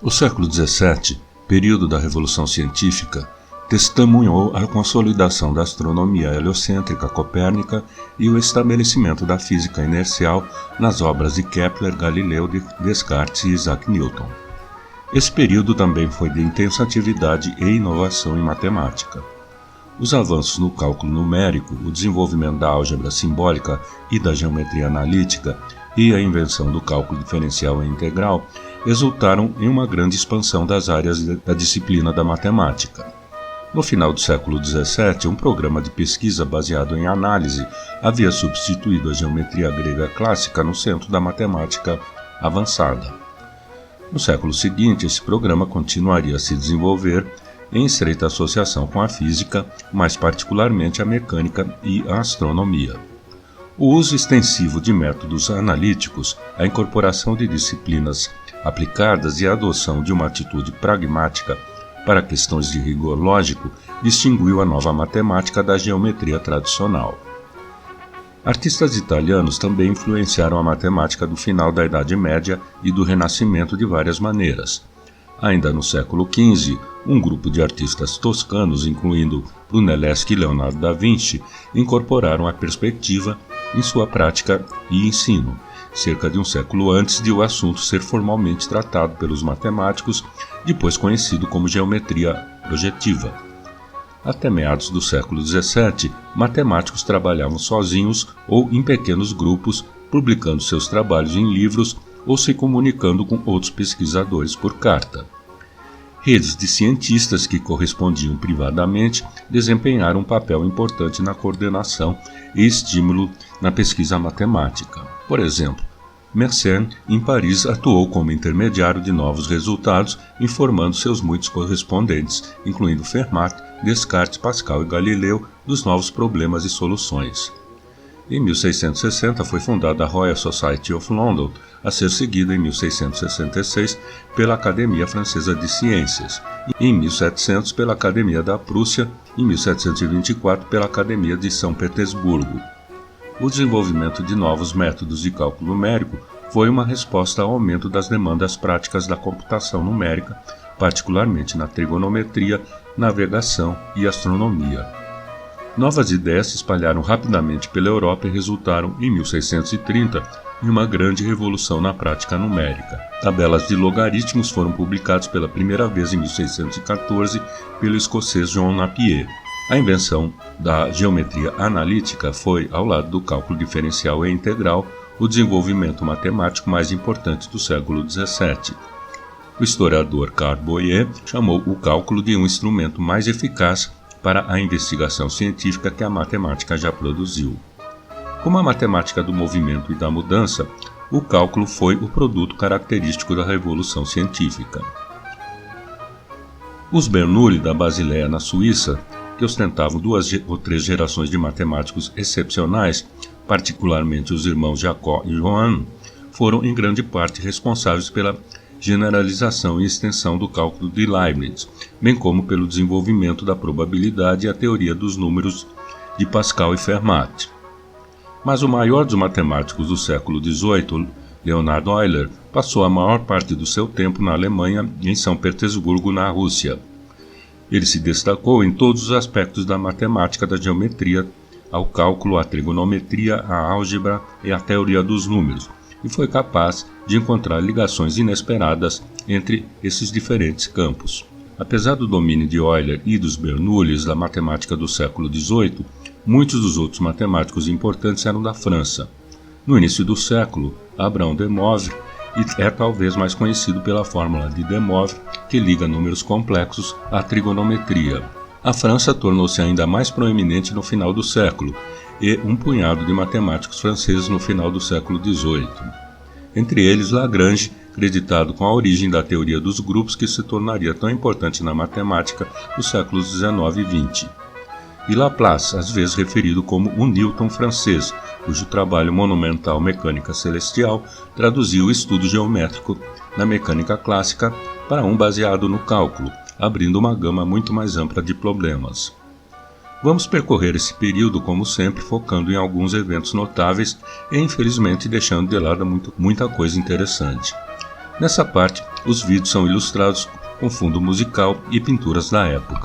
O século XVII, período da Revolução Científica, testemunhou a consolidação da astronomia heliocêntrica copérnica e o estabelecimento da física inercial nas obras de Kepler, Galileu, Descartes e Isaac Newton. Esse período também foi de intensa atividade e inovação em matemática. Os avanços no cálculo numérico, o desenvolvimento da álgebra simbólica e da geometria analítica e a invenção do cálculo diferencial e integral resultaram em uma grande expansão das áreas da disciplina da matemática. No final do século XVII, um programa de pesquisa baseado em análise havia substituído a geometria grega clássica no centro da matemática avançada. No século seguinte, esse programa continuaria a se desenvolver em estreita associação com a física, mais particularmente a mecânica e a astronomia. O uso extensivo de métodos analíticos, a incorporação de disciplinas aplicadas e a adoção de uma atitude pragmática para questões de rigor lógico distinguiu a nova matemática da geometria tradicional. Artistas italianos também influenciaram a matemática do final da Idade Média e do Renascimento de várias maneiras. Ainda no século XV, um grupo de artistas toscanos, incluindo Brunelleschi e Leonardo da Vinci, incorporaram a perspectiva em sua prática e ensino, cerca de um século antes de o assunto ser formalmente tratado pelos matemáticos, depois conhecido como geometria projetiva. Até meados do século XVII, matemáticos trabalhavam sozinhos ou em pequenos grupos, publicando seus trabalhos em livros ou se comunicando com outros pesquisadores por carta. Redes de cientistas que correspondiam privadamente desempenharam um papel importante na coordenação e estímulo na pesquisa matemática. Por exemplo, Mersenne, em Paris, atuou como intermediário de novos resultados, informando seus muitos correspondentes, incluindo Fermat, Descartes, Pascal e Galileu, dos novos problemas e soluções. Em 1660 foi fundada a Royal Society of London, a ser seguida em 1666 pela Academia Francesa de Ciências, e em 1700 pela Academia da Prússia, e em 1724 pela Academia de São Petersburgo. O desenvolvimento de novos métodos de cálculo numérico foi uma resposta ao aumento das demandas práticas da computação numérica, particularmente na trigonometria, navegação e astronomia. Novas ideias se espalharam rapidamente pela Europa e resultaram, em 1630, em uma grande revolução na prática numérica. Tabelas de logaritmos foram publicadas pela primeira vez em 1614 pelo escocês John Napier. A invenção da geometria analítica foi, ao lado do cálculo diferencial e integral, o desenvolvimento matemático mais importante do século XVII. O historiador Carl Boyer chamou o cálculo de um instrumento mais eficaz para a investigação científica que a matemática já produziu. Como a matemática do movimento e da mudança, o cálculo foi o produto característico da Revolução Científica. Os Bernoulli da Basileia, na Suíça, que ostentavam 2 ou 3 gerações de matemáticos excepcionais, particularmente os irmãos Jacob e Johann, foram em grande parte responsáveis pela generalização e extensão do cálculo de Leibniz, bem como pelo desenvolvimento da probabilidade e a teoria dos números de Pascal e Fermat. Mas o maior dos matemáticos do século XVIII, Leonhard Euler, passou a maior parte do seu tempo na Alemanha e em São Petersburgo, na Rússia. Ele se destacou em todos os aspectos da matemática, da geometria, ao cálculo, à trigonometria, à álgebra e à teoria dos números, e foi capaz de encontrar ligações inesperadas entre esses diferentes campos. Apesar do domínio de Euler e dos Bernoulli da matemática do século XVIII, muitos dos outros matemáticos importantes eram da França. No início do século, Abraham de Moivre é talvez mais conhecido pela fórmula de De Moivre, que liga números complexos à trigonometria. A França tornou-se ainda mais proeminente no final do século, e um punhado de matemáticos franceses no final do século XVIII. Entre eles, Lagrange, creditado com a origem da teoria dos grupos que se tornaria tão importante na matemática nos séculos XIX e XX. E Laplace, às vezes referido como o Newton francês, cujo trabalho monumental Mecânica Celestial traduziu o estudo geométrico na mecânica clássica para um baseado no cálculo, abrindo uma gama muito mais ampla de problemas. Vamos percorrer esse período, como sempre, focando em alguns eventos notáveis e, infelizmente, deixando de lado muita coisa interessante. Nessa parte, os vídeos são ilustrados com fundo musical e pinturas da época.